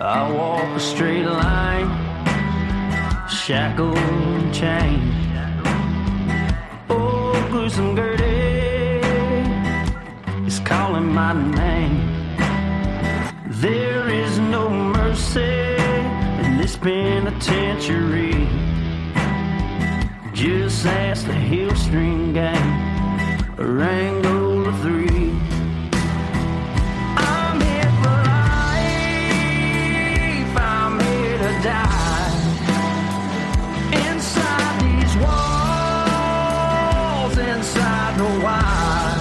I walk a straight line, shackled and chained. Oh, gruesome Gertie is calling my name. There is no mercy in this penitentiary. Just ask the Hillstring gang or Angola 3. I'm here for life, I'm here to die. Inside these walls, inside the wire.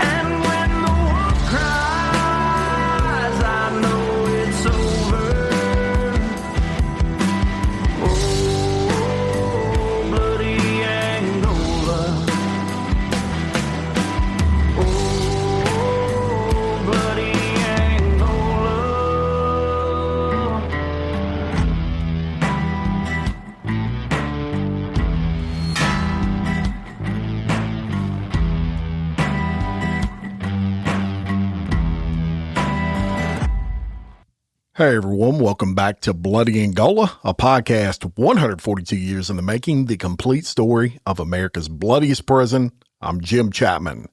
And when the wolf cries, I know it's over. Oh, bloody Angola. Oh, bloody Angola. Hey everyone, welcome back to Bloody Angola, a podcast 142 years in the making, the complete story of America's bloodiest prison. I'm Jim Chapman,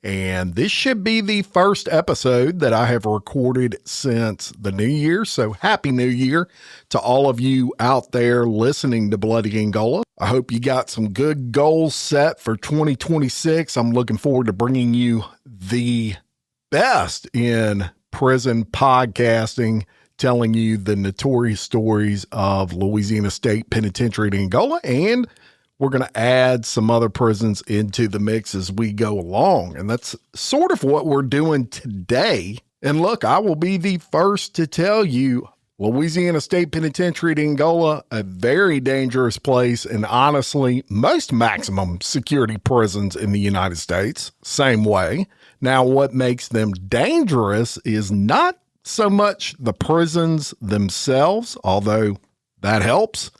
and this should be the first episode that I have recorded since the new year, so happy new year to all of you out there listening to Bloody Angola. I hope you got some good goals set for 2026. I'm looking forward to bringing you the best in prison podcasting, telling you the notorious stories of Louisiana State Penitentiary in Angola, and we're going to add some other prisons into the mix as we go along. And that's sort of what we're doing today. And look, I will be the first to tell you, Louisiana State Penitentiary in Angola, a very dangerous place, and honestly, most maximum security prisons in the United States, same way. Now, what makes them dangerous is not so much the prisons themselves, although that helps.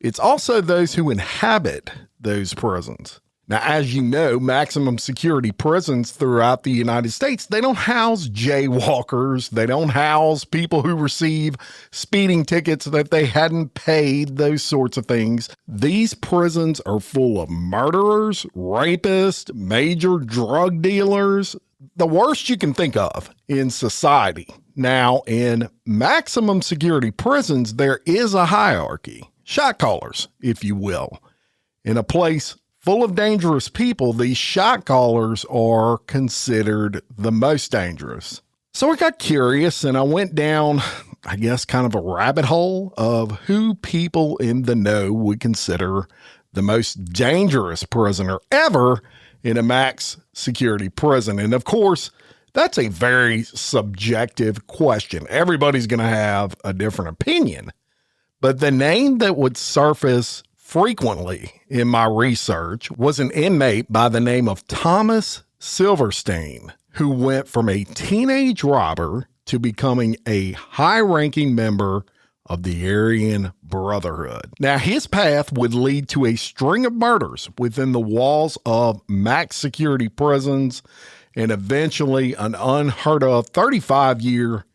It's also those who inhabit those prisons. Now, as you know, maximum security prisons throughout the United States, they don't house jaywalkers. They don't house people who receive speeding tickets that they hadn't paid, those sorts of things. These prisons are full of murderers, rapists, major drug dealers, the worst you can think of in society. Now, in maximum security prisons, there is a hierarchy, shot callers, if you will. In a place full of dangerous people, these shot callers are considered the most dangerous. So I got curious and I went down, I guess, kind of a rabbit hole of who people in the know would consider the most dangerous prisoner ever in a max security prison. And of course, that's a very subjective question. Everybody's going to have a different opinion. But the name that would surface frequently in my research was an inmate by the name of Thomas Silverstein, who went from a teenage robber to becoming a high-ranking member of the Aryan Brotherhood. Now, his path would lead to a string of murders within the walls of max security prisons and eventually an unheard of 35-year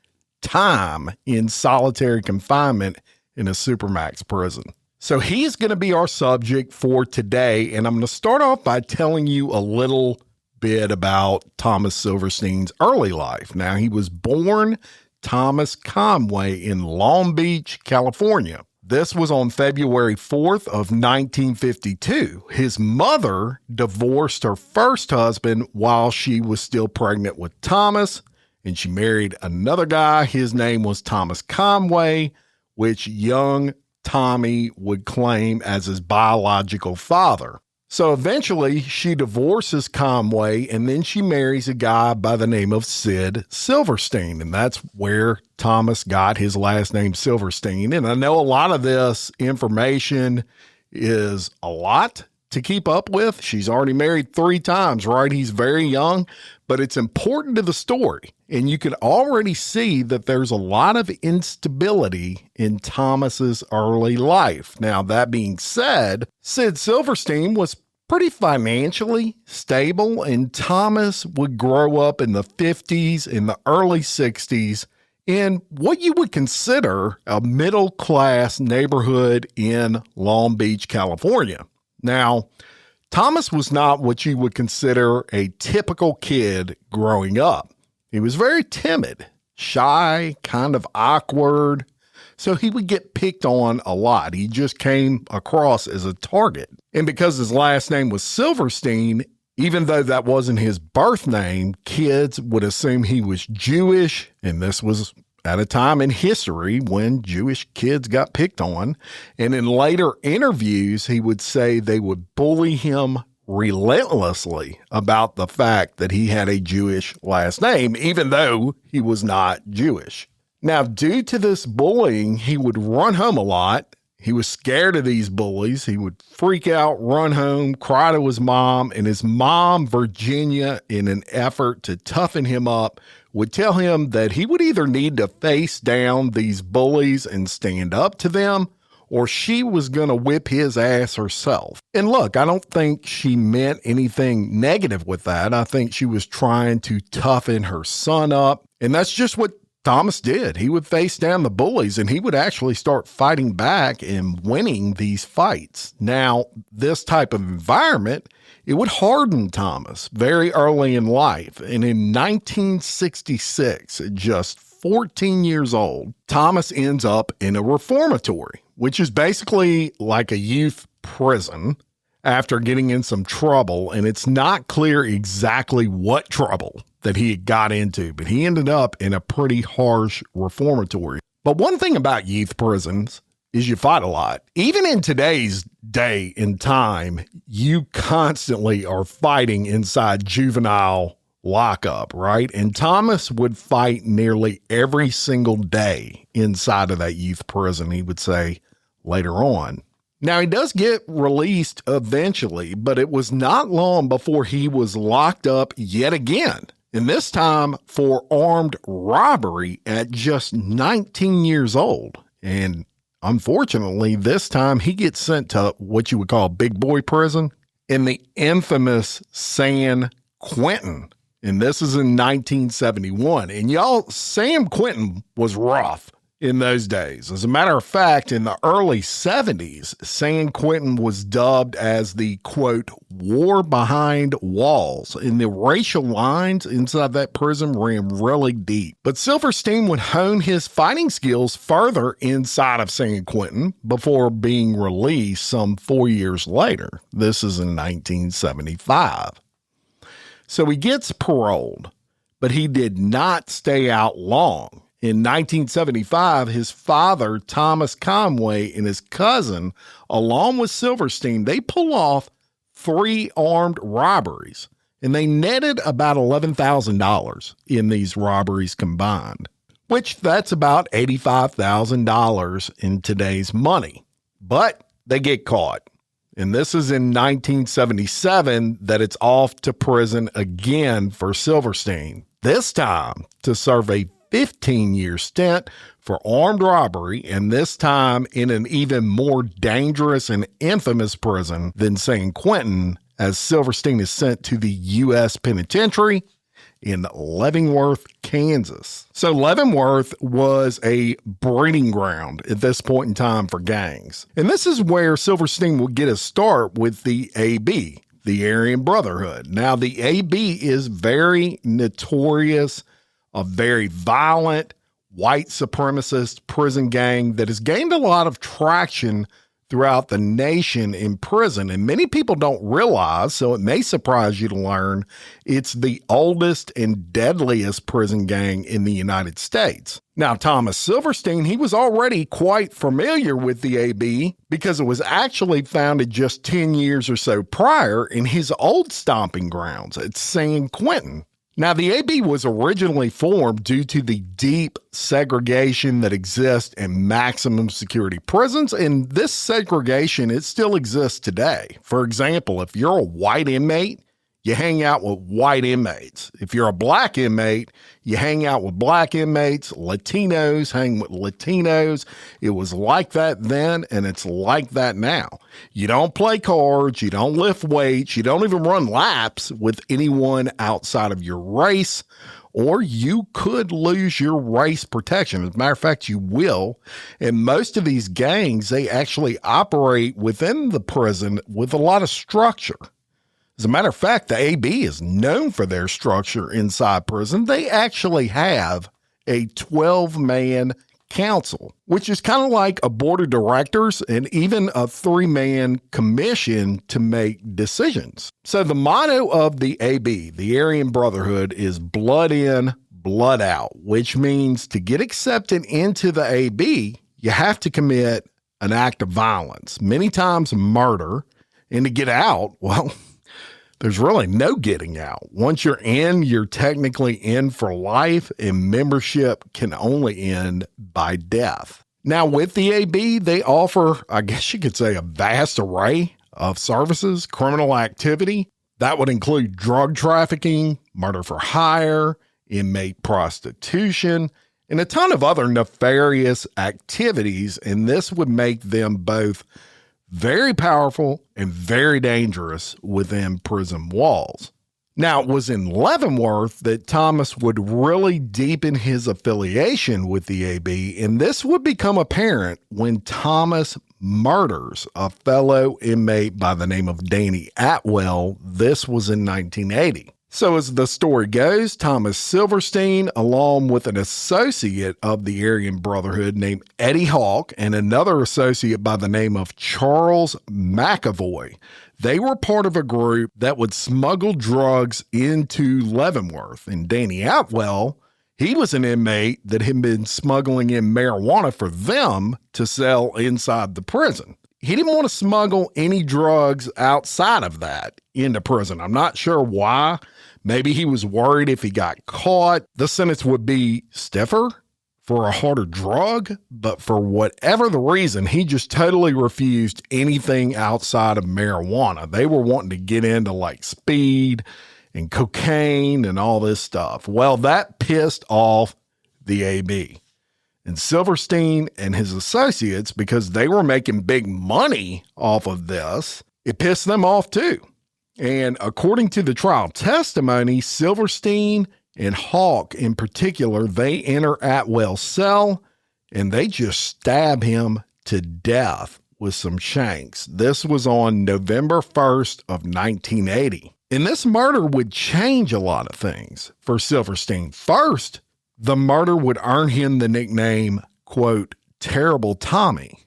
time in solitary confinement in a supermax prison. So he's going to be our subject for today, and I'm going to start off by telling you a little bit about Thomas Silverstein's early life. Now, he was born Thomas Conway in Long Beach, California. This was on February 4th of 1952. His mother divorced her first husband while she was still pregnant with Thomas, and she married another guy. His name was Thomas Conway, which young Tommy would claim as his biological father. So eventually she divorces Conway, and then she marries a guy by the name of Sid Silverstein. And that's where Thomas got his last name Silverstein. And I know a lot of this information is a lot to keep up with. She's already married 3 times, right? He's very young, but it's important to the story. And you can already see that there's a lot of instability in Thomas's early life. Now, that being said, Sid Silverstein was pretty financially stable, and Thomas would grow up in the 50s and the early 60s in what you would consider a middle-class neighborhood in Long Beach, California. Now, Thomas was not what you would consider a typical kid growing up. He was very timid, shy, kind of awkward, so he would get picked on a lot. He just came across as a target. And because his last name was Silverstein, even though that wasn't his birth name, kids would assume he was Jewish, and this was at a time in history when Jewish kids got picked on. And in later interviews, he would say they would bully him relentlessly about the fact that he had a Jewish last name, even though he was not Jewish. Now, due to this bullying, he would run home a lot. He was scared of these bullies. He would freak out, run home, cry to his mom, and his mom, Virginia, in an effort to toughen him up, would tell him that he would either need to face down these bullies and stand up to them, or she was going to whip his ass herself. And look, I don't think she meant anything negative with that. I think she was trying to toughen her son up, and that's just what Thomas did. He would face down the bullies, and he would actually start fighting back and winning these fights. Now, this type of environment, it would harden Thomas very early in life. And in 1966, at just 14 years old, Thomas ends up in a reformatory, which is basically like a youth prison after getting in some trouble. And it's not clear exactly what trouble that he got into, but he ended up in a pretty harsh reformatory. But one thing about youth prisons is you fight a lot. Even in today's day and time, you constantly are fighting inside juvenile lockup, right? And Thomas would fight nearly every single day inside of that youth prison, he would say later on. Now, he does get released eventually, but it was not long before he was locked up yet again. And this time for armed robbery at just 19 years old. And unfortunately, this time he gets sent to what you would call big boy prison in the infamous San Quentin. And this is in 1971. And y'all, San Quentin was rough in those days. As a matter of fact, in the early 70s, San Quentin was dubbed as the, quote, war behind walls, and the racial lines inside that prison ran really deep. But Silverstein would hone his fighting skills further inside of San Quentin before being released some 4 years later. This is in 1975. So he gets paroled, but he did not stay out long. In 1975, his father, Thomas Conway, and his cousin, along with Silverstein, they pull off 3 armed robberies, and they netted about $11,000 in these robberies combined, which that's about $85,000 in today's money. But they get caught. And this is in 1977 that it's off to prison again for Silverstein, this time to serve a 15-year stint for armed robbery, and this time in an even more dangerous and infamous prison than San Quentin, as Silverstein is sent to the U.S. Penitentiary in Leavenworth, Kansas. So Leavenworth was a breeding ground at this point in time for gangs. And this is where Silverstein will get a start with the AB, the Aryan Brotherhood. Now, the AB is very notorious, a very violent white supremacist prison gang that has gained a lot of traction throughout the nation in prison. And many people don't realize, so it may surprise you to learn, it's the oldest and deadliest prison gang in the United States. Now, Thomas Silverstein, he was already quite familiar with the AB because it was actually founded just 10 years or so prior in his old stomping grounds at San Quentin. Now, the AB was originally formed due to the deep segregation that exists in maximum security prisons, and this segregation, it still exists today. For example, if you're a white inmate, you hang out with white inmates. If you're a black inmate, you hang out with black inmates. Latinos hang with Latinos. It was like that then, and it's like that now. You don't play cards. You don't lift weights. You don't even run laps with anyone outside of your race or you could lose your race protection. As a matter of fact, you will. And most of these gangs, they actually operate within the prison with a lot of structure. As a matter of fact, the AB is known for their structure inside prison. They actually have a 12-man council, which is kind of like a board of directors and even a 3-man commission to make decisions. So the motto of the AB, the Aryan Brotherhood, is blood in, blood out, which means to get accepted into the AB, you have to commit an act of violence, many times murder, and to get out, well, there's really no getting out. Once you're in, you're technically in for life, and membership can only end by death. Now, with the AB, they offer, I guess you could say, a vast array of services, criminal activity. That would include drug trafficking, murder for hire, inmate prostitution, and a ton of other nefarious activities, and this would make them both very powerful and very dangerous within prison walls. Now, it was in Leavenworth that Thomas would really deepen his affiliation with the AB, and this would become apparent when Thomas murders a fellow inmate by the name of Danny Atwell. This was in 1980. So as the story goes, Thomas Silverstein, along with an associate of the Aryan Brotherhood named Eddie Hawk and another associate by the name of Charles McAvoy, they were part of a group that would smuggle drugs into Leavenworth. And Danny Atwell, he was an inmate that had been smuggling in marijuana for them to sell inside the prison. He didn't want to smuggle any drugs outside of that into prison. I'm not sure why. Maybe he was worried if he got caught, the sentence would be stiffer for a harder drug. But for whatever the reason, he just totally refused anything outside of marijuana. They were wanting to get into like speed and cocaine and all this stuff. Well, that pissed off the AB. And Silverstein and his associates, because they were making big money off of this, it pissed them off too. And according to the trial testimony, Silverstein and Hawk in particular, they enter Atwell's cell and they just stab him to death with some shanks. This was on November 1st of 1980. And this murder would change a lot of things for Silverstein. First, the murder would earn him the nickname, quote, Terrible Tommy.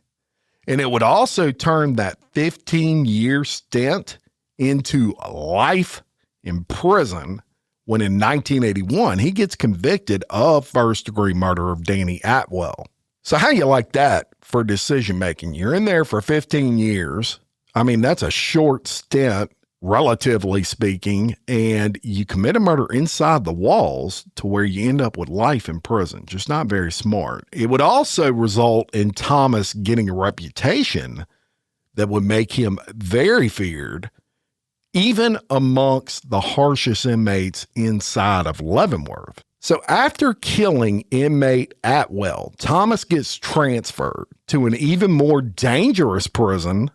And it would also turn that 15-year stint into life in prison when in 1981, he gets convicted of first-degree murder of Danny Atwell. So how you like that for decision-making? You're in there for 15 years. I mean, that's a short stint, relatively speaking, and you commit a murder inside the walls to where you end up with life in prison. Just not very smart. It would also result in Thomas getting a reputation that would make him very feared, even amongst the harshest inmates inside of Leavenworth. So after killing inmate Atwell, Thomas gets transferred to an even more dangerous prison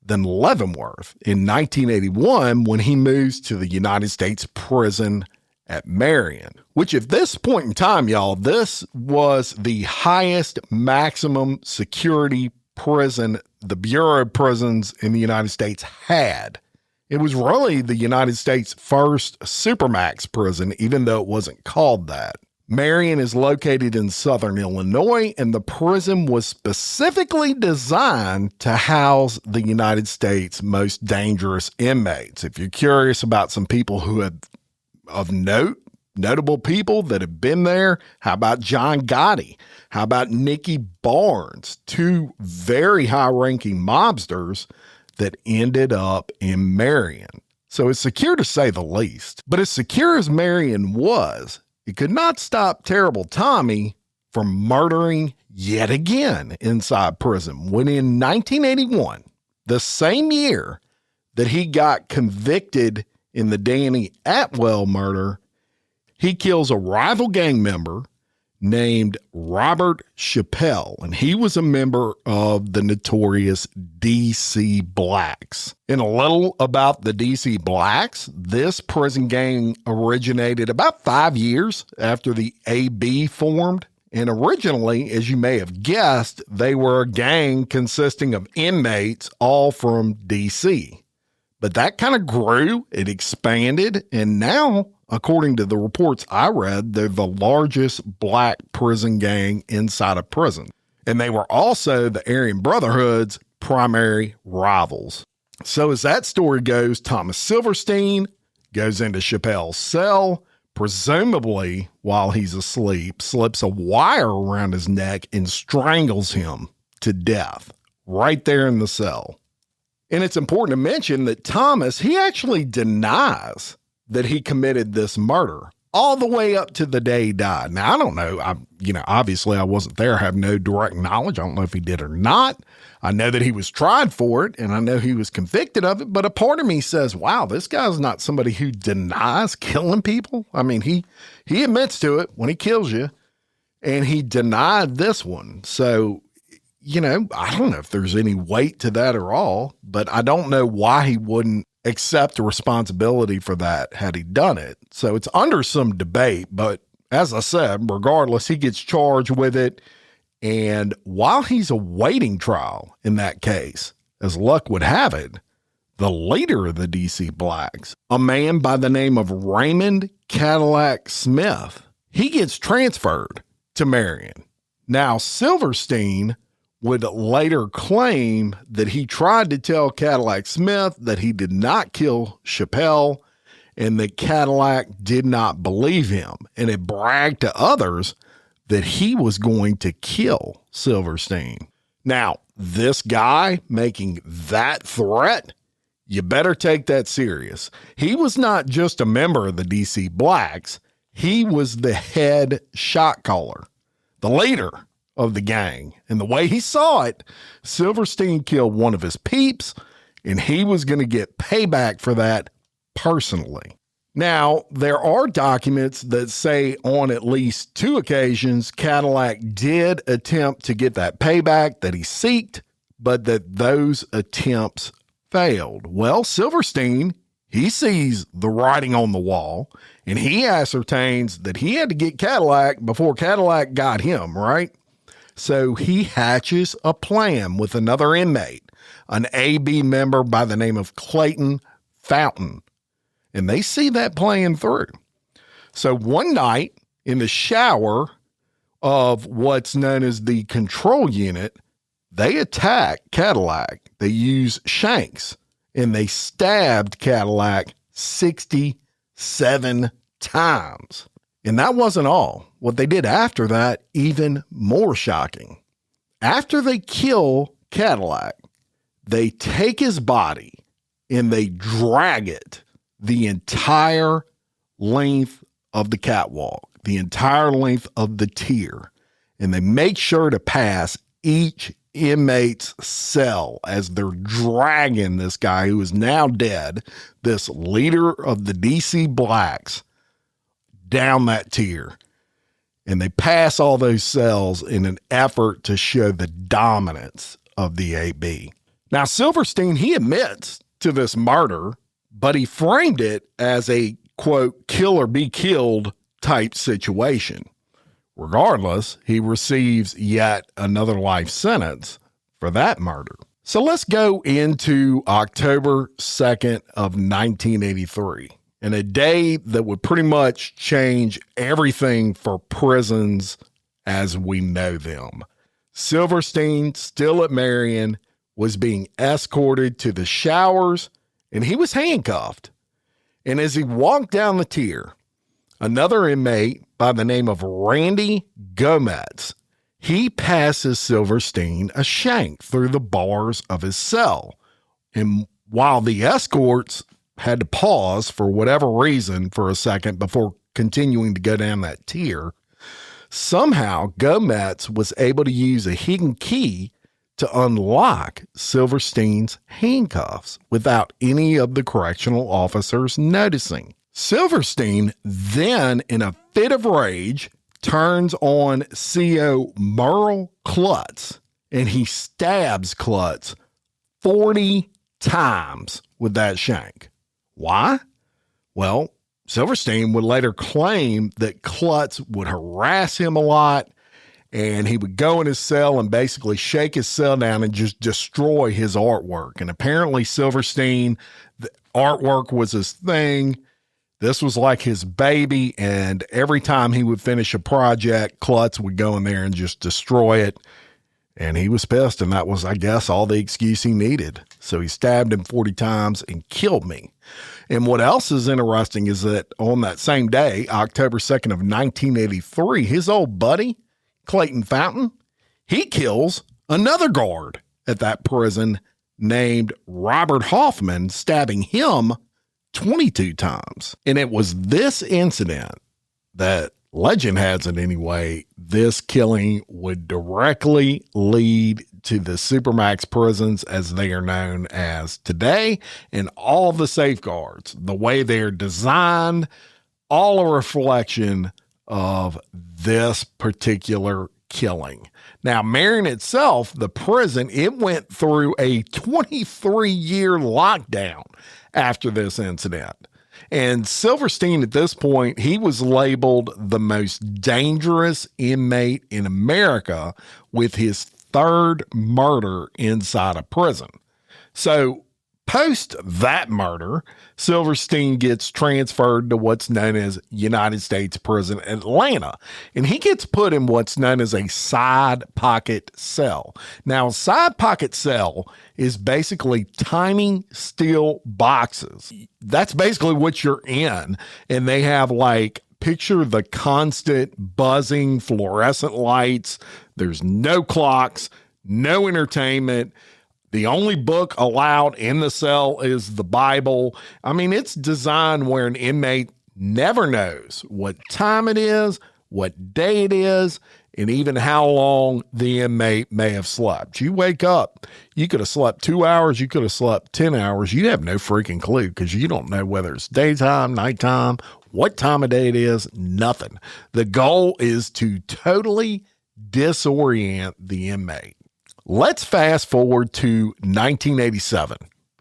than Leavenworth in 1981 when he moves to the United States prison at Marion, which at this point in time, y'all, this was the highest maximum security prison the Bureau of Prisons in the United States had. It was really the United States' first supermax prison, even though it wasn't called that. Marion is located in southern Illinois, and the prison was specifically designed to house the United States' most dangerous inmates. If you're curious about some people who have of notable people that have been there, how about John Gotti? How about Nicky Barnes? Two very high-ranking mobsters that ended up in Marion. So it's secure to say the least. But as secure as Marion was, it could not stop Terrible Tommy from murdering yet again inside prison when in 1981, the same year that he got convicted in the Danny Atwell murder, he kills a rival gang member named Robert Chappelle, and he was a member of the notorious DC Blacks. And a little about the DC Blacks, this prison gang originated about 5 years after the AB formed. And originally, as you may have guessed, they were a gang consisting of inmates, all from DC. But that kind of grew, it expanded, and now, according to the reports I read, they're the largest black prison gang inside a prison. And they were also the Aryan Brotherhood's primary rivals. So as that story goes, Thomas Silverstein goes into Chappelle's cell, presumably while he's asleep, slips a wire around his neck and strangles him to death right there in the cell. And it's important to mention that Thomas, he actually denies that he committed this murder all the way up to the day he died. Now, I don't know. Obviously I wasn't there. I have no direct knowledge. I don't know if he did or not. I know that he was tried for it and I know he was convicted of it, but a part of me says, wow, this guy's not somebody who denies killing people. I mean, he admits to it when he kills you, and he denied this one. So, I don't know if there's any weight to that at all, but I don't know why he wouldn't accept the responsibility for that had he done it. So it's under some debate, but as I said, regardless, he gets charged with it. And while he's awaiting trial in that case, as luck would have it, the leader of the DC Blacks, a man by the name of Raymond Cadillac Smith, he gets transferred to Marion. Now, Silverstein would later claim that he tried to tell Cadillac Smith that he did not kill Chappelle and that Cadillac did not believe him, and it bragged to others that he was going to kill Silverstein. Now, this guy making that threat, you better take that serious. He was not just a member of the DC Blacks. He was the head shot caller, the leader of the gang. And the way he saw it, Silverstein killed one of his peeps, and he was going to get payback for that personally. Now, there are documents that say on at least 2 occasions, Cadillac did attempt to get that payback that he sought, but that those attempts failed. Well, Silverstein, he sees the writing on the wall, and he ascertains that he had to get Cadillac before Cadillac got him, right? So he hatches a plan with another inmate, an AB member by the name of Clayton Fountain, and they see that plan through. So one night in the shower of what's known as the control unit, they attack Cadillac. They use shanks, and they stabbed Cadillac 67 times. And that wasn't all. What they did after that, even more shocking. After they kill Cadillac, they take his body and they drag it the entire length of the catwalk, the entire length of the tier. And they make sure to pass each inmate's cell as they're dragging this guy who is now dead, this leader of the DC Blacks, down that tier. And they pass all those cells in an effort to show the dominance of the AB. Now, Silverstein, he admits to this murder, but he framed it as a, quote, kill or be killed type situation. Regardless, he receives yet another life sentence for that murder. So let's go into October 2nd of 1983. And a day that would pretty much change everything for prisons as we know them. Silverstein, still at Marion, was being escorted to the showers, and he was handcuffed. And as he walked down the tier, another inmate by the name of Randy Gomez, he passes Silverstein a shank through the bars of his cell. And while the escorts had to pause for whatever reason for a second before continuing to go down that tier, somehow Gomez was able to use a hidden key to unlock Silverstein's handcuffs without any of the correctional officers noticing. Silverstein then, in a fit of rage, turns on CO Merle Clutts, and he stabs Clutts 40 times with that shank. Why? Well, Silverstein would later claim that Clutts would harass him a lot, and he would go in his cell and basically shake his cell down and just destroy his artwork. And apparently Silverstein, the artwork was his thing. This was like his baby, and every time he would finish a project, Clutts would go in there and just destroy it. And he was pissed, and that was, I guess, all the excuse he needed. So he stabbed him 40 times and killed me. And what else is interesting is that on that same day, October 2nd of 1983, his old buddy, Clayton Fountain, he kills another guard at that prison named Robert Hoffman, stabbing him 22 times. And it was this incident that, legend has it anyway, this killing would directly lead to the Supermax prisons as they are known as today, and all the safeguards, the way they're designed, all a reflection of this particular killing. Now, Marion itself, the prison, it went through a 23-year lockdown after this incident. And Silverstein, at this point, he was labeled the most dangerous inmate in America with his third murder inside a prison. So post that murder, Silverstein gets transferred to what's known as United States Prison Atlanta, and he gets put in what's known as a side pocket cell. Now, a side pocket cell is basically tiny steel boxes. That's basically what you're in, and they have, like, picture the constant buzzing fluorescent lights. There's no clocks, no entertainment. The only book allowed in the cell is the Bible. I mean, it's designed where an inmate never knows what time it is, what day it is, and even how long the inmate may have slept. You wake up, you could have slept 2 hours, you could have slept 10 hours. You have no freaking clue because you don't know whether it's daytime, nighttime, what time of day it is, nothing. The goal is to totally disorient the inmate. Let's fast forward to 1987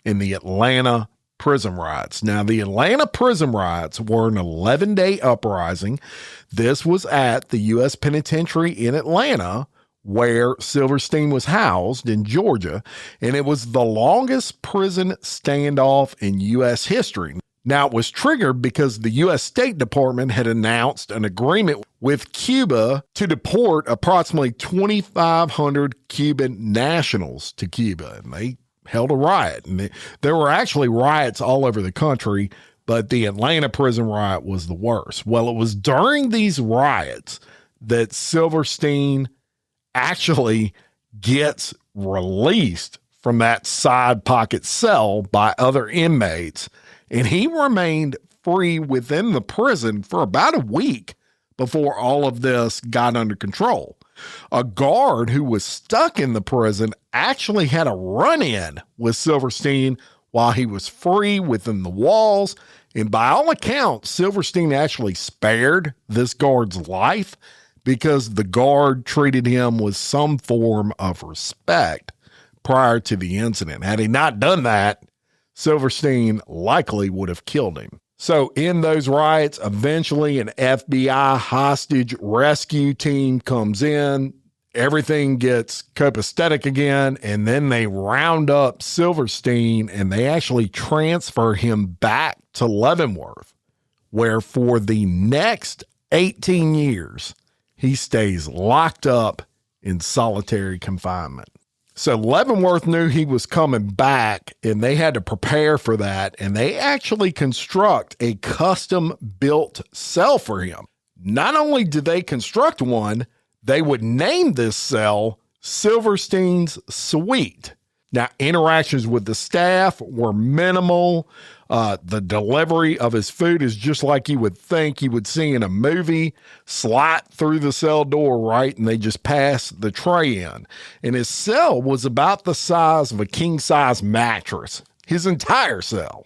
in the Atlanta prison riots. Now, the Atlanta prison riots were an 11-day uprising. This was at the U.S. Penitentiary in Atlanta, where Silverstein was housed in Georgia, and it was the longest prison standoff in U.S. history. Now, it was triggered because the U.S. State Department had announced an agreement with Cuba to deport approximately 2,500 Cuban nationals to Cuba, and they held a riot. And there were actually riots all over the country, but the Atlanta prison riot was the worst. Well, it was during these riots that Silverstein actually gets released from that side pocket cell by other inmates, and he remained free within the prison for about a week before all of this got under control. A guard who was stuck in the prison actually had a run-in with Silverstein while he was free within the walls, and by all accounts, Silverstein actually spared this guard's life because the guard treated him with some form of respect prior to the incident. Had he not done that, Silverstein likely would have killed him. So in those riots, eventually an FBI hostage rescue team comes in. Everything gets copacetic again, and then they round up Silverstein and they actually transfer him back to Leavenworth, where for the next 18 years, he stays locked up in solitary confinement. So Leavenworth knew he was coming back, and they had to prepare for that, and they actually construct a custom-built cell for him. Not only did they construct one, they would name this cell Silverstein's Suite. Now, interactions with the staff were minimal. The delivery of his food is just like you would think you would see in a movie. Slide through the cell door, right, and they just pass the tray in. And his cell was about the size of a king-size mattress, his entire cell.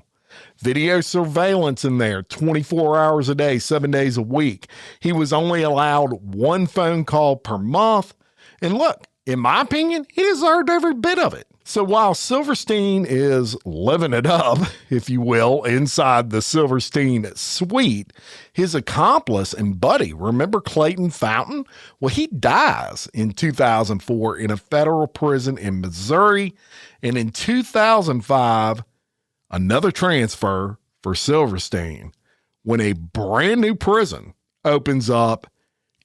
video surveillance in there 24 hours a day, 7 days a week. He was only allowed one phone call per month. And look, in my opinion, he deserved every bit of it. So while Silverstein is living it up, if you will, inside the Silverstein suite, his accomplice and buddy, remember Clayton Fountain? Well, he dies in 2004 in a federal prison in Missouri. And in 2005, another transfer for Silverstein when a brand new prison opens up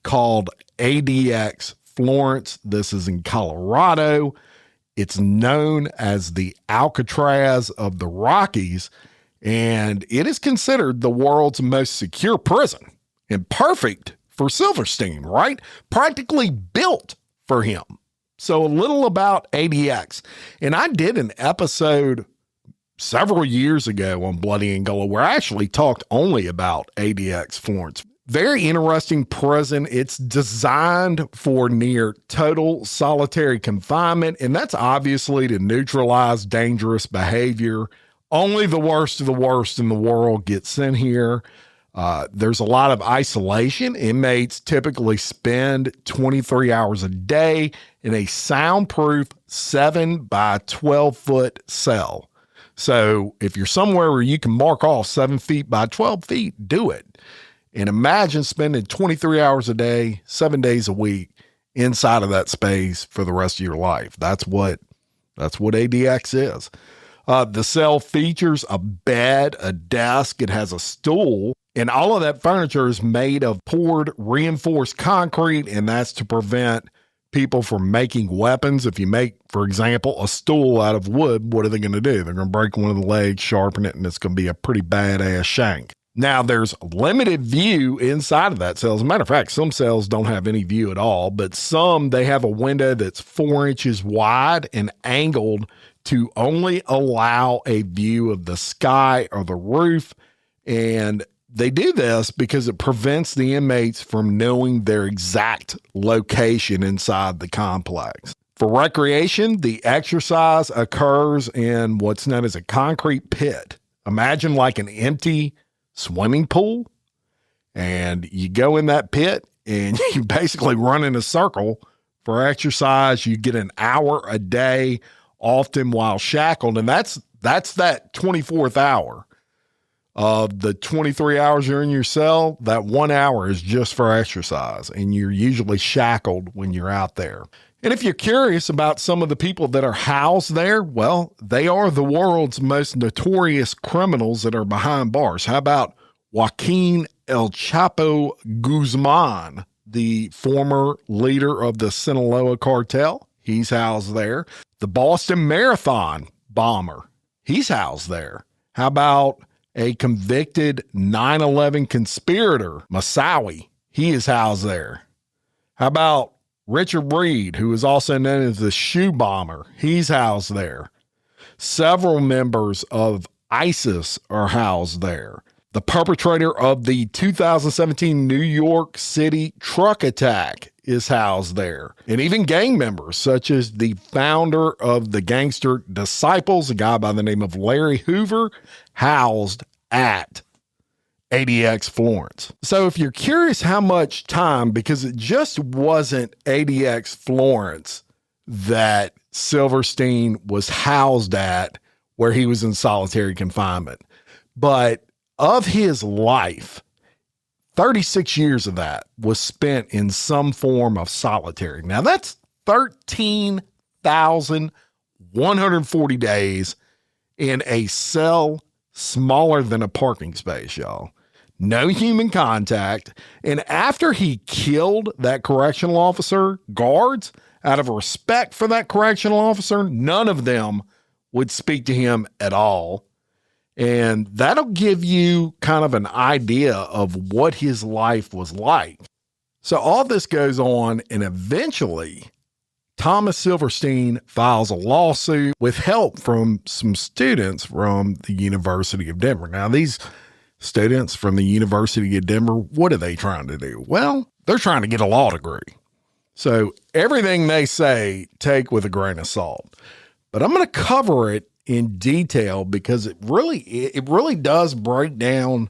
called ADX Florence. This is in Colorado. It's known as the Alcatraz of the Rockies, and it is considered the world's most secure prison and perfect for Silverstein, right? Practically built for him. So a little about ADX. And I did an episode several years ago on Bloody Angola where I actually talked only about ADX Florence. Very interesting prison. It's designed for near total solitary confinement, and that's obviously to neutralize dangerous behavior. Only the worst of the worst in the world get sent here. There's a lot of isolation. Inmates typically spend 23 hours a day in a soundproof 7 by 12 foot cell. So if you're somewhere where you can mark off 7 feet by 12 feet, do it. And imagine spending 23 hours a day, 7 days a week inside of that space for the rest of your life. That's what ADX is. The cell features a bed, a desk. It has a stool, and all of that furniture is made of poured reinforced concrete, and that's to prevent people from making weapons. If you make, for example, a stool out of wood, what are they going to do? They're going to break one of the legs, sharpen it, and it's going to be a pretty badass shank. Now, there's limited view inside of that cell. As a matter of fact, some cells don't have any view at all, but some, they have a window that's 4 inches wide and angled to only allow a view of the sky or the roof. And they do this because it prevents the inmates from knowing their exact location inside the complex. For recreation, the exercise occurs in what's known as a concrete pit. Imagine like an empty swimming pool, and you go in that pit and you basically run in a circle for exercise. You get an hour a day, often while shackled. And that's that 24th hour of the 23 hours you're in your cell. That 1 hour is just for exercise, and you're usually shackled when you're out there. And if you're curious about some of the people that are housed there, well, they are the world's most notorious criminals that are behind bars. How about Joaquin El Chapo Guzman, the former leader of the Sinaloa cartel? He's housed there. The Boston Marathon bomber, he's housed there. How about a convicted 9/11 conspirator, Moussaoui? He is housed there. How about Richard Reed, who is also known as the shoe bomber? He's housed there. Several members of ISIS are housed there. The perpetrator of the 2017 New York City truck attack is housed there. And even gang members, such as the founder of the Gangster Disciples, a guy by the name of Larry Hoover, housed at ADX Florence. So if you're curious how much time, because it just wasn't ADX Florence that Silverstein was housed at where he was in solitary confinement, but of his life, 36 years of that was spent in some form of solitary. Now that's 13,140 days in a cell smaller than a parking space, y'all. No human contact. And after he killed that correctional officer, guards, out of respect for that correctional officer, none of them would speak to him at all. And that'll give you kind of an idea of what his life was like. So all this goes on, and eventually Thomas Silverstein files a lawsuit with help from some students from the University of Denver. Now, these students from the University of Denver, what are they trying to do? Well, they're trying to get a law degree. So everything they say, take with a grain of salt. But I'm going to cover it in detail because it really does break down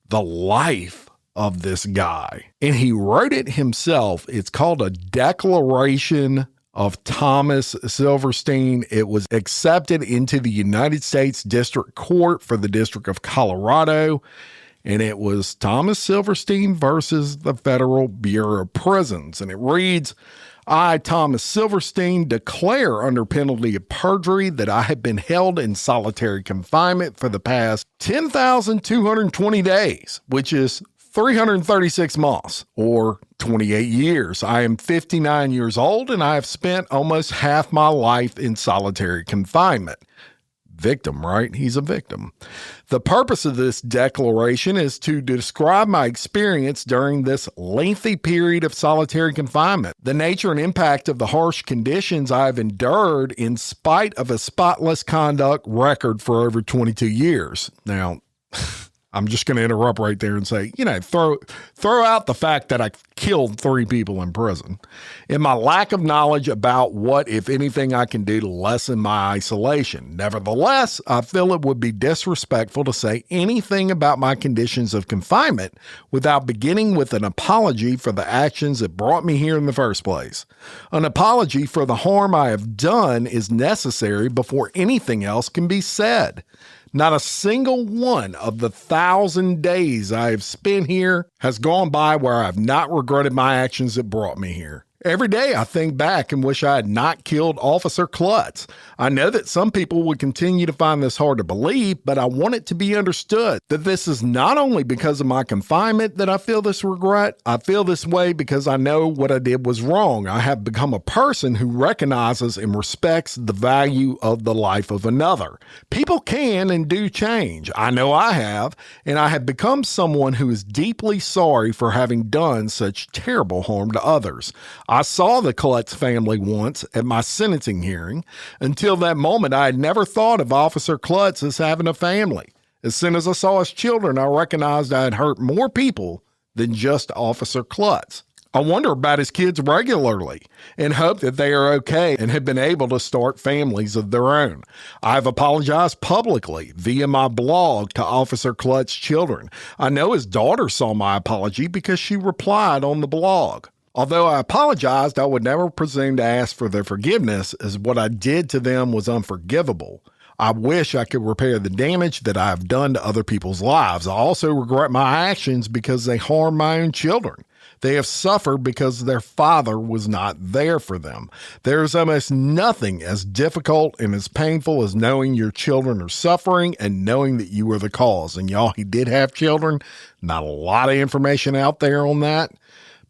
the life of this guy. And he wrote it himself. It's called a Declaration of Thomas Silverstein. It was accepted into the United States District Court for the District of Colorado. And it was Thomas Silverstein versus the Federal Bureau of Prisons. And it reads, I, Thomas Silverstein, declare under penalty of perjury that I have been held in solitary confinement for the past 10,220 days, which is 336 months or 28 years. I am 59 years old and I have spent almost half my life in solitary confinement. Victim, right? He's a victim. The purpose of this declaration is to describe my experience during this lengthy period of solitary confinement, the nature and impact of the harsh conditions I have endured in spite of a spotless conduct record for over 22 years. Now, I'm just going to interrupt right there and say, throw out the fact that I killed 3 people in prison and my lack of knowledge about what, if anything, I can do to lessen my isolation. Nevertheless, I feel it would be disrespectful to say anything about my conditions of confinement without beginning with an apology for the actions that brought me here in the first place. An apology for the harm I have done is necessary before anything else can be said. Not a single one of the 1,000 days I have spent here has gone by where I have not regretted my actions that brought me here. Every day I think back and wish I had not killed Officer Clutts. I know that some people would continue to find this hard to believe, but I want it to be understood that this is not only because of my confinement that I feel this regret. I feel this way because I know what I did was wrong. I have become a person who recognizes and respects the value of the life of another. People can and do change. I know I have, and I have become someone who is deeply sorry for having done such terrible harm to others. I saw the Clutts family once at my sentencing hearing. Until that moment, I had never thought of Officer Clutts as having a family. As soon as I saw his children, I recognized I had hurt more people than just Officer Clutts. I wonder about his kids regularly and hope that they are okay and have been able to start families of their own. I've apologized publicly via my blog to Officer Clutts' children. I know his daughter saw my apology because she replied on the blog. Although I apologized, I would never presume to ask for their forgiveness, as what I did to them was unforgivable. I wish I could repair the damage that I have done to other people's lives. I also regret my actions because they harmed my own children. They have suffered because their father was not there for them. There is almost nothing as difficult and as painful as knowing your children are suffering and knowing that you were the cause. And y'all, he did have children. Not a lot of information out there on that,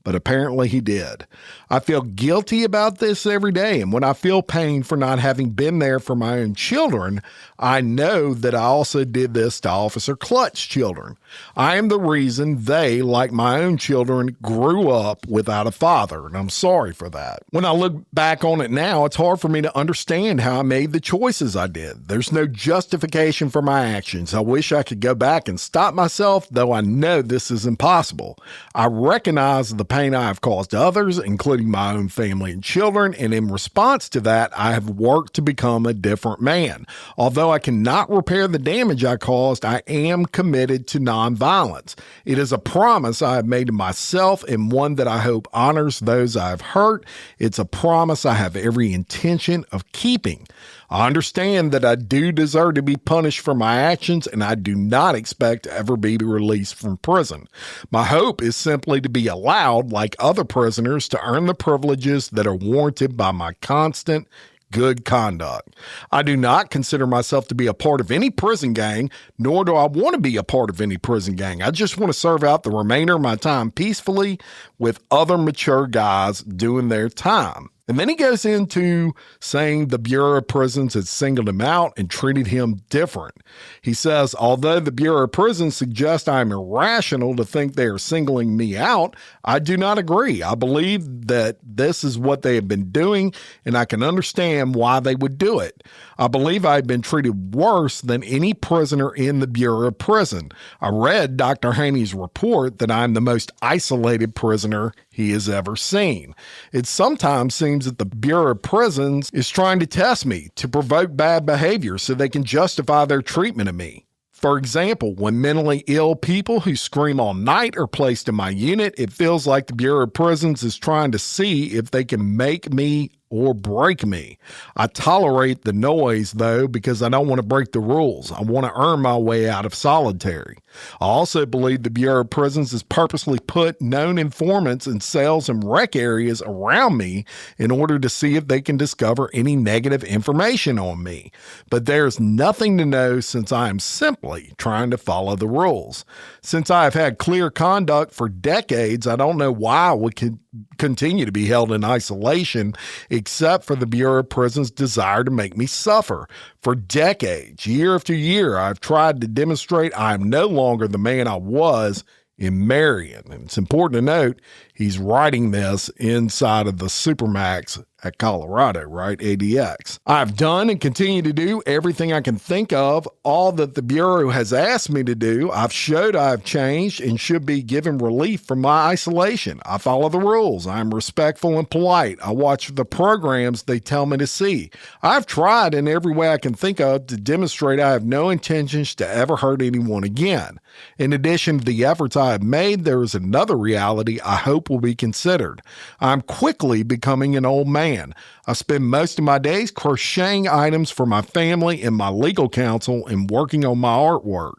but apparently he did. I feel guilty about this every day, and when I feel pain for not having been there for my own children, I know that I also did this to Officer Clutts' children. I am the reason they, like my own children, grew up without a father, and I'm sorry for that. When I look back on it now, it's hard for me to understand how I made the choices I did. There's no justification for my actions. I wish I could go back and stop myself, though I know this is impossible. I recognize the pain I have caused others, including my own family and children, and in response to that, I have worked to become a different man. Although I cannot repair the damage I caused, I am committed to nonviolence. It is a promise I have made to myself and one that I hope honors those I have hurt. It's a promise I have every intention of keeping. I understand that I do deserve to be punished for my actions, and I do not expect to ever be released from prison. My hope is simply to be allowed, like other prisoners, to earn the privileges that are warranted by my constant good conduct. I do not consider myself to be a part of any prison gang, nor do I want to be a part of any prison gang. I just want to serve out the remainder of my time peacefully with other mature guys doing their time. And then he goes into saying the Bureau of Prisons had singled him out and treated him different. He says, although the Bureau of Prisons suggests I am irrational to think they are singling me out, I do not agree. I believe that this is what they have been doing, and I can understand why they would do it. I believe I have been treated worse than any prisoner in the Bureau of Prison. I read Dr. Haney's report that I am the most isolated prisoner he has ever seen. It sometimes seems claims that the Bureau of Prisons is trying to test me to provoke bad behavior so they can justify their treatment of me. For example, when mentally ill people who scream all night are placed in my unit, it feels like the Bureau of Prisons is trying to see if they can make me or break me. I tolerate the noise, though, because I don't want to break the rules. I want to earn my way out of solitary. I also believe the Bureau of Prisons has purposely put known informants in cells and rec areas around me in order to see if they can discover any negative information on me. But there's nothing to know since I am simply trying to follow the rules. Since I have had clear conduct for decades, I don't know why we could continue to be held in isolation, except for the Bureau of Prisons' desire to make me suffer. For decades, year after year, I've tried to demonstrate I am no longer the man I was in Marion. And it's important to note, he's writing this inside of the Supermax at Colorado, right? ADX. I've done and continue to do everything I can think of, all that the Bureau has asked me to do. I've showed I've changed and should be given relief from my isolation. I follow the rules. I'm respectful and polite. I watch the programs they tell me to see. I've tried in every way I can think of to demonstrate I have no intentions to ever hurt anyone again. In addition to the efforts I have made, there is another reality I hope will be considered. I'm quickly becoming an old man. I spend most of my days crocheting items for my family and my legal counsel and working on my artwork.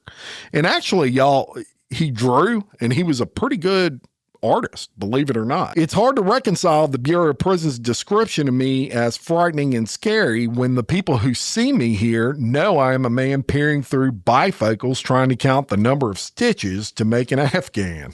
And actually, y'all, he drew, and he was a pretty good artist, believe it or not. It's hard to reconcile the Bureau of Prisons' description of me as frightening and scary when the people who see me here know I am a man peering through bifocals trying to count the number of stitches to make an Afghan.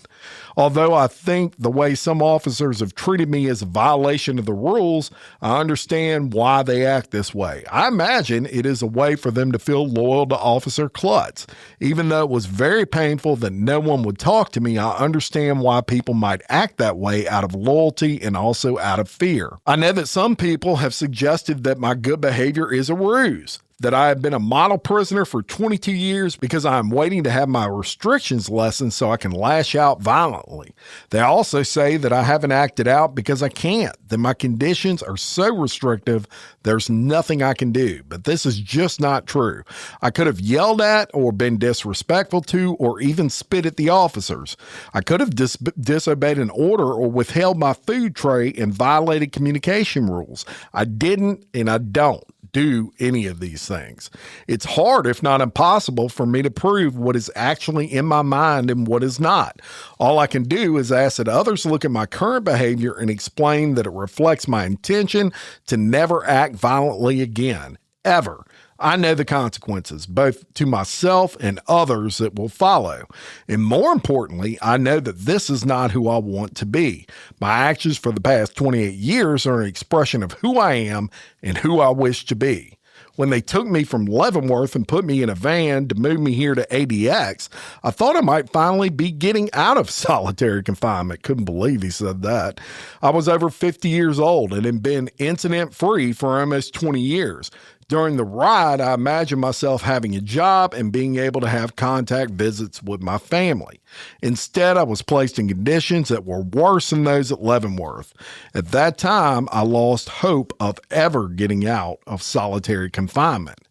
Although I think the way some officers have treated me is a violation of the rules, I understand why they act this way. I imagine it is a way for them to feel loyal to Officer Clutts. Even though it was very painful that no one would talk to me, I understand why people might act that way out of loyalty and also out of fear. I know that some people have suggested that my good behavior is a ruse, that I have been a model prisoner for 22 years because I am waiting to have my restrictions lessened so I can lash out violently. They also say that I haven't acted out because I can't, that my conditions are so restrictive there's nothing I can do. But this is just not true. I could have yelled at or been disrespectful to or even spit at the officers. I could have disobeyed an order or withheld my food tray and violated communication rules. I didn't, and I don't do any of these things. It's hard, if not impossible, for me to prove what is actually in my mind and what is not. All I can do is ask that others look at my current behavior and explain that it reflects my intention to never act violently again, ever. I know the consequences, both to myself and others that will follow. And more importantly, I know that this is not who I want to be. My actions for the past 28 years are an expression of who I am and who I wish to be. When they took me from Leavenworth and put me in a van to move me here to ADX, I thought I might finally be getting out of solitary confinement. Couldn't believe he said that. I was over 50 years old and had been incident-free for almost 20 years. During the ride, I imagined myself having a job and being able to have contact visits with my family. Instead, I was placed in conditions that were worse than those at Leavenworth. At that time, I lost hope of ever getting out of solitary confinement.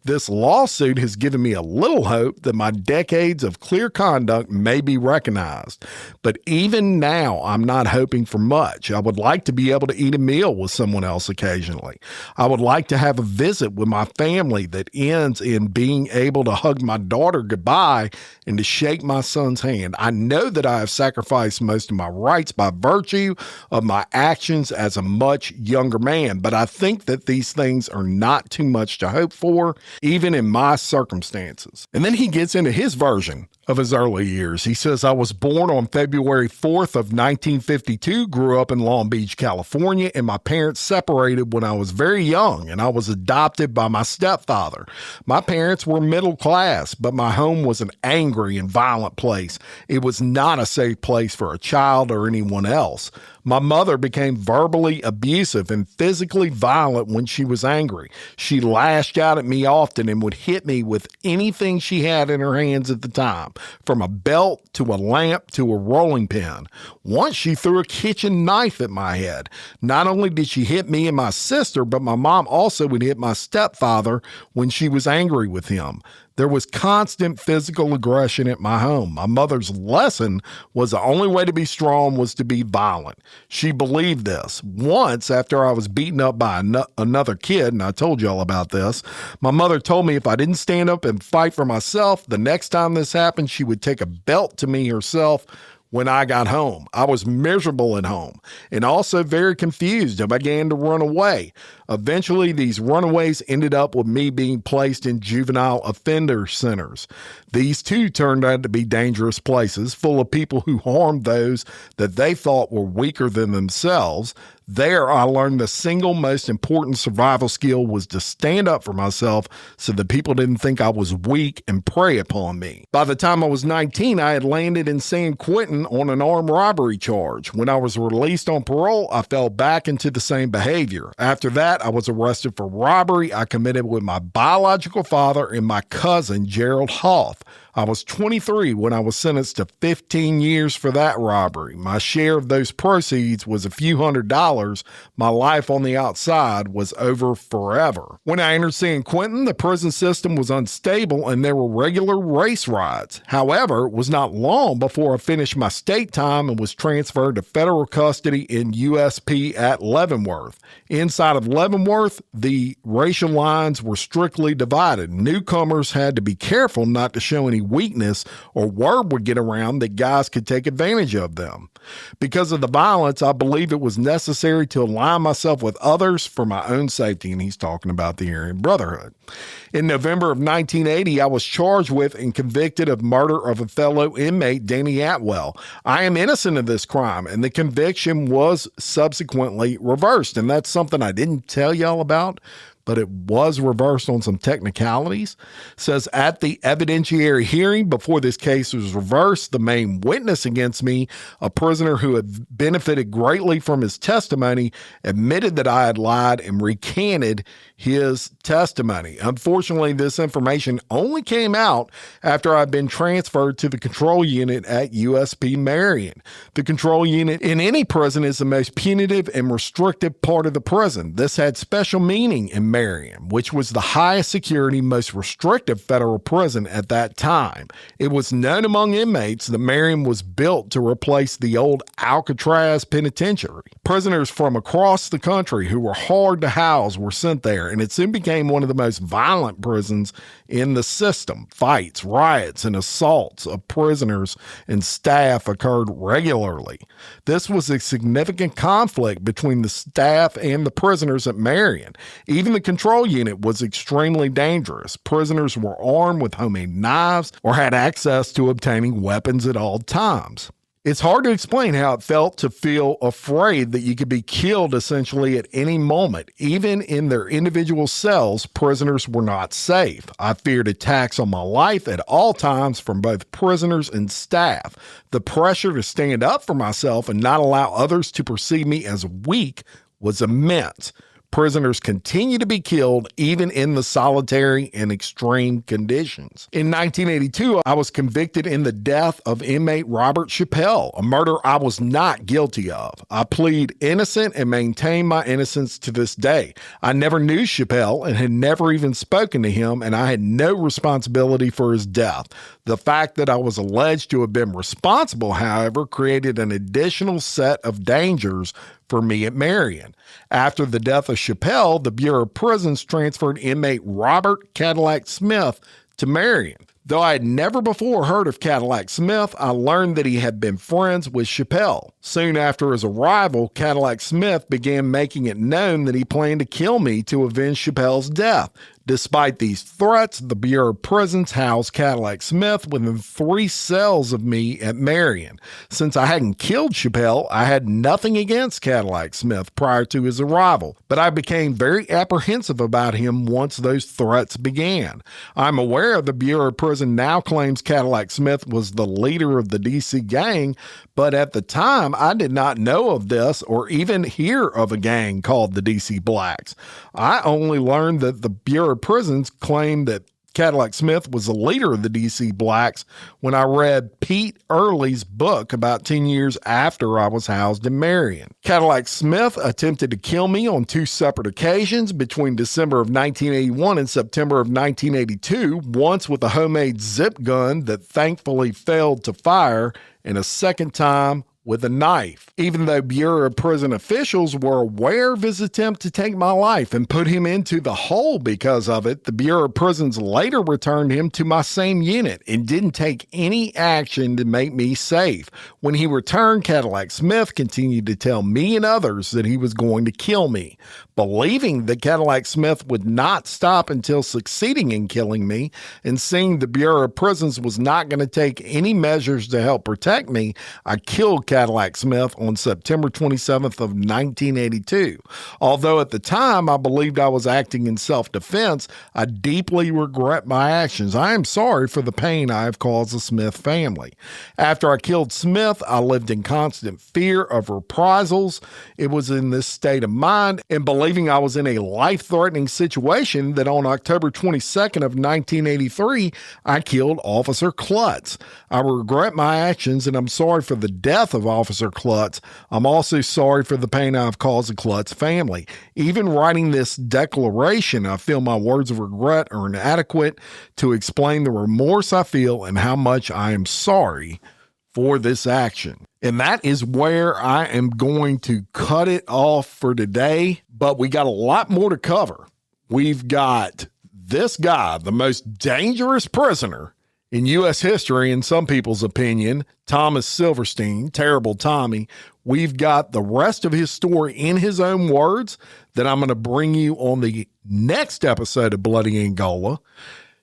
This lawsuit has given me a little hope that my decades of clear conduct may be recognized. But even now, I'm not hoping for much. I would like to be able to eat a meal with someone else occasionally. I would like to have a visit with my family that ends in being able to hug my daughter goodbye and to shake my son's hand. I know that I have sacrificed most of my rights by virtue of my actions as a much younger man, but I think that these things are not too much to hope for, even in my circumstances. And then he gets into his version of his early years. He says, I was born on February 4th of 1952, grew up in Long Beach, California, and my parents separated when I was very young, and I was adopted by my stepfather. My parents were middle class, but my home was an angry and violent place. It was not a safe place for a child or anyone else. My mother became verbally abusive and physically violent when she was angry. She lashed out at me often and would hit me with anything she had in her hands at the time. from a belt to a lamp to a rolling pin. Once she threw a kitchen knife at my head. Not only did she hit me and my sister, but my mom also would hit my stepfather when she was angry with him. There was constant physical aggression at my home. My mother's lesson was the only way to be strong was to be violent. She believed this. Once, after I was beaten up by another kid, and I told y'all about this, my mother told me if I didn't stand up and fight for myself, the next time this happened, she would take a belt to me herself. When I got home, I was miserable at home and also very confused. I began to run away. Eventually, these runaways ended up with me being placed in juvenile offender centers. These too turned out to be dangerous places full of people who harmed those that they thought were weaker than themselves. There, I learned the single most important survival skill was to stand up for myself so that people didn't think I was weak and prey upon me. By the time I was 19, I had landed in San Quentin on an armed robbery charge. When I was released on parole, I fell back into the same behavior. After that, I was arrested for robbery I committed with my biological father and my cousin, Gerald Hoff. I was 23 when I was sentenced to 15 years for that robbery. My share of those proceeds was a few $100s. My life on the outside was over forever. When I entered San Quentin, the prison system was unstable and there were regular race riots. However, it was not long before I finished my state time and was transferred to federal custody in USP at Leavenworth. Inside of Leavenworth, the racial lines were strictly divided. Newcomers had to be careful not to show any weakness or word would get around that guys could take advantage of them. Because of the violence, I believe it was necessary to align myself with others for my own safety, and he's talking about the Aryan Brotherhood. In November of 1980, I was charged with and convicted of murder of a fellow inmate, Danny Atwell. I am innocent of this crime, and the conviction was subsequently reversed, and that's something I didn't tell y'all about, but it was reversed on some technicalities. It says, at the evidentiary hearing before this case was reversed, the main witness against me, a prisoner who had benefited greatly from his testimony, admitted that I had lied and recanted his testimony. Unfortunately, this information only came out after I'd been transferred to the control unit at USP Marion. The control unit in any prison is the most punitive and restrictive part of the prison. This had special meaning in Marion, which was the highest security, most restrictive federal prison at that time. It was known among inmates that Marion was built to replace the old Alcatraz penitentiary. Prisoners from across the country who were hard to house were sent there, and it soon became one of the most violent prisons in the system. Fights, riots, and assaults of prisoners and staff occurred regularly. This was a significant conflict between the staff and the prisoners at Marion. Even the control unit was extremely dangerous. Prisoners were armed with homemade knives or had access to obtaining weapons at all times. It's hard to explain how it felt to feel afraid that you could be killed essentially at any moment. Even in their individual cells, prisoners were not safe. I feared attacks on my life at all times from both prisoners and staff. The pressure to stand up for myself and not allow others to perceive me as weak was immense. Prisoners continue to be killed even in the solitary and extreme conditions. In 1982, I was convicted in the death of inmate Robert Chappelle, a murder I was not guilty of. I plead innocent and maintain my innocence to this day. I never knew Chappelle and had never even spoken to him, and I had no responsibility for his death. The fact that I was alleged to have been responsible, however, created an additional set of dangers for me at Marion. After the death of Chappelle, the Bureau of Prisons transferred inmate Robert Cadillac Smith to Marion. Though I had never before heard of Cadillac Smith, I learned that he had been friends with Chappelle. Soon after his arrival, Cadillac Smith began making it known that he planned to kill me to avenge Chappelle's death. Despite these threats, the Bureau of Prisons housed Cadillac Smith within 3 cells of me at Marion. Since I hadn't killed Chappelle, I had nothing against Cadillac Smith prior to his arrival, but I became very apprehensive about him once those threats began. I'm aware the Bureau of Prisons now claims Cadillac Smith was the leader of the DC gang, but at the time, I did not know of this or even hear of a gang called the DC Blacks. I only learned that the Bureau of Prisons claimed that Cadillac Smith was the leader of the DC Blacks when I read Pete Early's book about 10 years after I was housed in Marion. Cadillac Smith attempted to kill me on 2 separate occasions between December of 1981 and September of 1982, once with a homemade zip gun that thankfully failed to fire, and a second time with a knife. Even though Bureau of Prison officials were aware of his attempt to take my life and put him into the hole because of it, the Bureau of Prisons later returned him to my same unit and didn't take any action to make me safe. When he returned, Cadillac Smith continued to tell me and others that he was going to kill me. Believing that Cadillac Smith would not stop until succeeding in killing me, and seeing the Bureau of Prisons was not going to take any measures to help protect me, I killed Cadillac Smith on September 27th of 1982. Although at the time I believed I was acting in self-defense, I deeply regret my actions. I am sorry for the pain I have caused the Smith family. After I killed Smith, I lived in constant fear of reprisals. It was in this state of mind and believing I was in a life-threatening situation that on October 22nd of 1983, I killed Officer Clutts. I regret my actions and I'm sorry for the death of Officer Clutts. I'm also sorry for the pain I've caused the Clutts family. Even writing this declaration, I feel my words of regret are inadequate to explain the remorse I feel and how much I am sorry for this action. And that is where I am going to cut it off for today, but we got a lot more to cover. We've got this guy, the most dangerous prisoner in U.S. history, in some people's opinion, Thomas Silverstein, Terrible Tommy. We've got the rest of his story in his own words that I'm going to bring you on the next episode of Bloody Angola.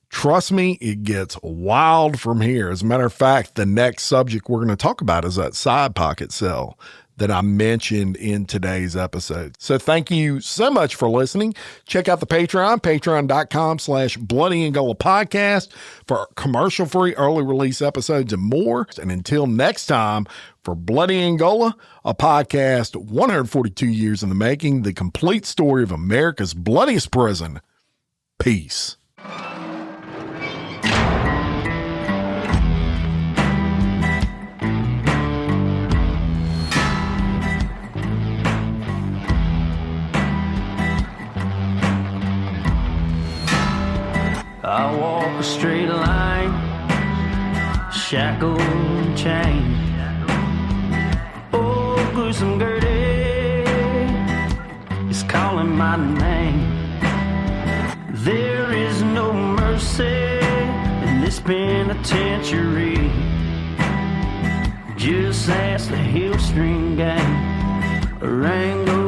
Trust me, it gets wild from here. As a matter of fact, the next subject we're going to talk about is that side pocket cell that I mentioned in today's episode. So thank you so much for listening. Check out the Patreon, patreon.com/Bloody Angola Podcast for commercial-free early release episodes and more. And until next time, for Bloody Angola, a podcast 142 years in the making, the complete story of America's bloodiest prison. Peace. I walk a straight line, shackled and chained. Oh, gruesome Gertie is calling my name. There is no mercy in this penitentiary. Just ask the Hillstream gang or Angola